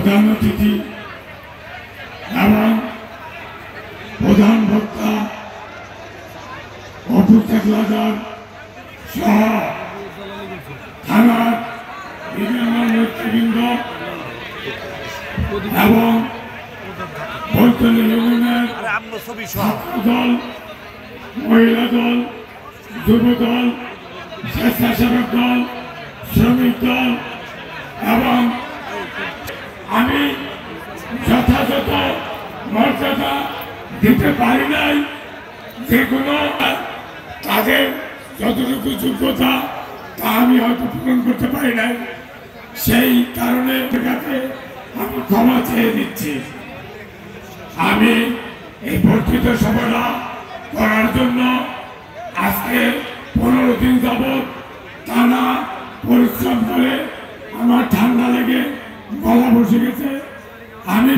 প্রধান অতিথি এবং প্রধান বক্তা অপু চাকলাদার সহ থানার বিভিন্ন নেতৃবৃন্দ এবং বৈতলী ইউনিয়নের ছাত্র দল, মহিলা দল, যুব দল, স্বেচ্ছাসেবক দল, শ্রমিক দল এবং আমি যথাযথ মর্যাদা দিতে পারি নাই, যেগুলো তাদের যতটুকু যোগ্যতা তা আমি হয়তো পূরণ করতে পারি নাই। সেই কারণে আমি ক্ষমা চেয়ে দিচ্ছি। আমি এই বর্ধিত সভাটা করার জন্য আজকে 15 দিন যাবৎ টানা পরিশ্রম করে আমার ঠান্ডা লেগে গলা বসে গেছে। আমি